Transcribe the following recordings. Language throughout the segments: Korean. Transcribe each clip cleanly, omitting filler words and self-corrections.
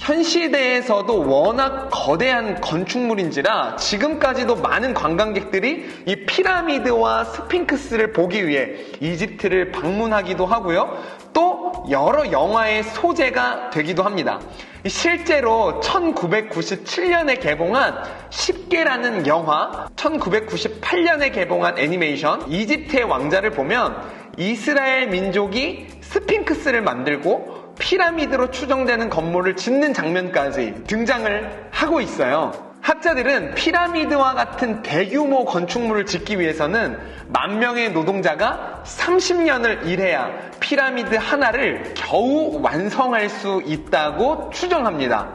현 시대에서도 워낙 거대한 건축물인지라 지금까지도 많은 관광객들이 이 피라미드와 스핑크스를 보기 위해 이집트를 방문하기도 하고요. 또 여러 영화의 소재가 되기도 합니다. 실제로 1997년에 개봉한 10개라는 영화, 1998년에 개봉한 애니메이션 이집트의 왕자를 보면 이스라엘 민족이 스핑크스를 만들고 피라미드로 추정되는 건물을 짓는 장면까지 등장을 하고 있어요. 학자들은 피라미드와 같은 대규모 건축물을 짓기 위해서는 10,000명의 노동자가 30년을 일해야 피라미드 하나를 겨우 완성할 수 있다고 추정합니다.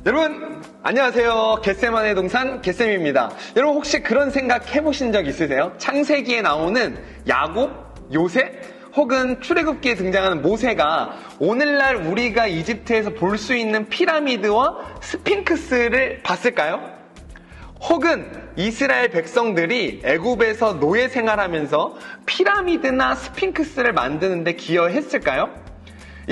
여러분 안녕하세요. 겟세만의 동산 겟쌤입니다. 여러분 혹시 그런 생각 해보신 적 있으세요? 창세기에 나오는 야곱, 요셉 혹은 출애굽기에 등장하는 모세가 오늘날 우리가 이집트에서 볼 수 있는 피라미드와 스핑크스를 봤을까요? 혹은 이스라엘 백성들이 애굽에서 노예 생활하면서 피라미드나 스핑크스를 만드는데 기여했을까요?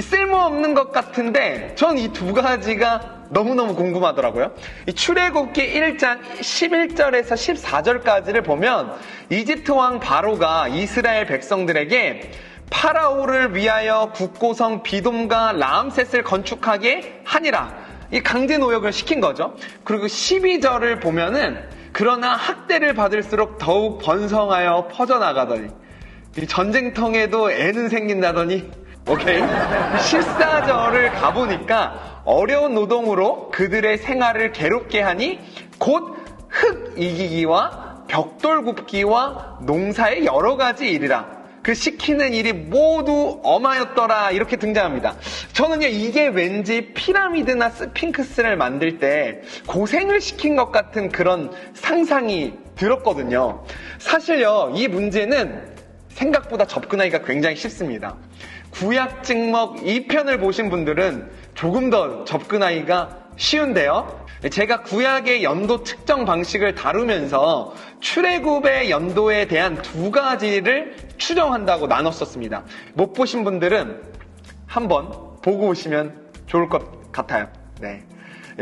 쓸모없는 것 같은데 전 이 두 가지가 너무너무 궁금하더라고요. 이 출애굽기 1장 11절에서 14절까지를 보면 이집트 왕 바로가 이스라엘 백성들에게 파라오를 위하여 국고성 비돔과 라암셋을 건축하게 하니라. 이 강제 노역을 시킨 거죠. 그리고 12절을 보면은 그러나 학대를 받을수록 더욱 번성하여 퍼져나가더니 이 전쟁통에도 애는 생긴다더니 오케이. 14절을 가보니까 어려운 노동으로 그들의 생활을 괴롭게 하니 곧 흙 이기기와 벽돌 굽기와 농사의 여러 가지 일이라. 그 시키는 일이 모두 엄하였더라. 이렇게 등장합니다. 저는요 이게 왠지 피라미드나 스핑크스를 만들 때 고생을 시킨 것 같은 그런 상상이 들었거든요. 사실요 이 문제는 생각보다 접근하기가 굉장히 쉽습니다. 구약 찍먹 2편을 보신 분들은 조금 더 접근하기가 쉬운데요. 제가 구약의 연도 측정 방식을 다루면서 출애굽의 연도에 대한 두 가지를 추정한다고 나눴었습니다. 못 보신 분들은 한번 보고 오시면 좋을 것 같아요. 네.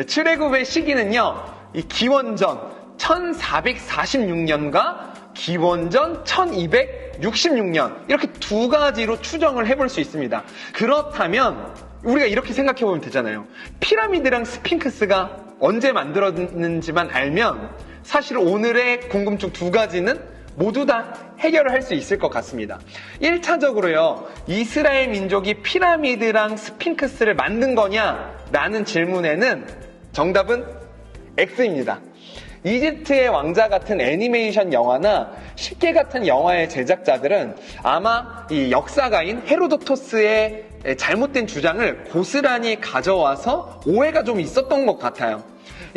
출애굽의 시기는요, 이 기원전 1446년과 기원전 1266년 이렇게 두 가지로 추정을 해볼 수 있습니다. 그렇다면 우리가 이렇게 생각해보면 되잖아요. 피라미드랑 스핑크스가 언제 만들어졌는지만 알면 사실 오늘의 궁금증 두 가지는 모두 다 해결을 할 수 있을 것 같습니다. 1차적으로요. 이스라엘 민족이 피라미드랑 스핑크스를 만든 거냐? 라는 질문에는 정답은 X입니다. 이집트의 왕자 같은 애니메이션 영화나 10개 같은 영화의 제작자들은 아마 이 역사가인 헤로도토스의 잘못된 주장을 고스란히 가져와서 오해가 좀 있었던 것 같아요.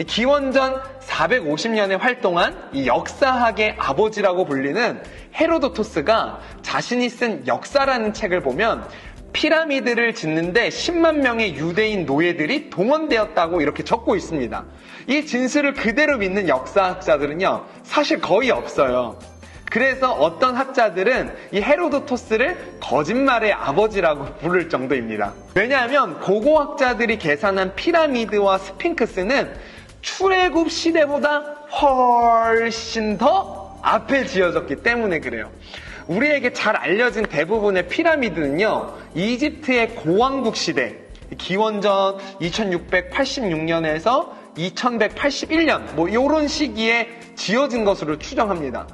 기원전 450년에 활동한 이 역사학의 아버지라고 불리는 헤로도토스가 자신이 쓴 역사라는 책을 보면 피라미드를 짓는데 10만 명의 유대인 노예들이 동원되었다고 이렇게 적고 있습니다. 이 진술을 그대로 믿는 역사학자들은요, 사실 거의 없어요. 그래서 어떤 학자들은 이 헤로도토스를 거짓말의 아버지라고 부를 정도입니다. 왜냐하면 고고학자들이 계산한 피라미드와 스핑크스는 출애굽 시대보다 훨씬 더 앞에 지어졌기 때문에 그래요. 우리에게 잘 알려진 대부분의 피라미드는요, 이집트의 고왕국 시대, 기원전 2686년에서 2181년, 요런 시기에 지어진 것으로 추정합니다.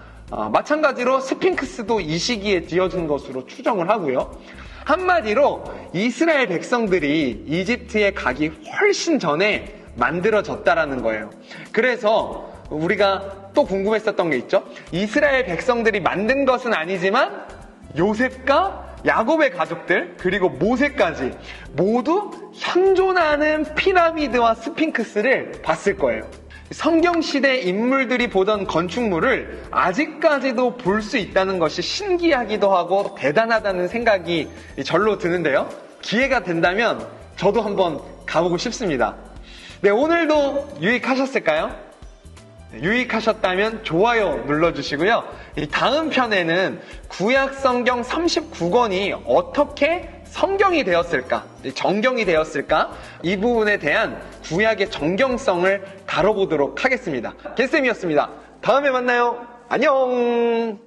마찬가지로 스핑크스도 이 시기에 지어진 것으로 추정을 하고요. 한마디로 이스라엘 백성들이 이집트에 가기 훨씬 전에 만들어졌다라는 거예요. 그래서 우리가 또 궁금했었던 게 있죠. 이스라엘 백성들이 만든 것은 아니지만 요셉과 야곱의 가족들 그리고 모세까지 모두 현존하는 피라미드와 스핑크스를 봤을 거예요. 성경시대 인물들이 보던 건축물을 아직까지도 볼 수 있다는 것이 신기하기도 하고 대단하다는 생각이 절로 드는데요. 기회가 된다면 저도 한번 가보고 싶습니다. 네, 오늘도 유익하셨을까요? 유익하셨다면 좋아요 눌러주시고요. 이 다음 편에는 구약 성경 39권이 어떻게 성경이 되었을까, 정경이 되었을까, 이 부분에 대한 구약의 정경성을 다뤄보도록 하겠습니다. 겟쌤이었습니다. 다음에 만나요. 안녕.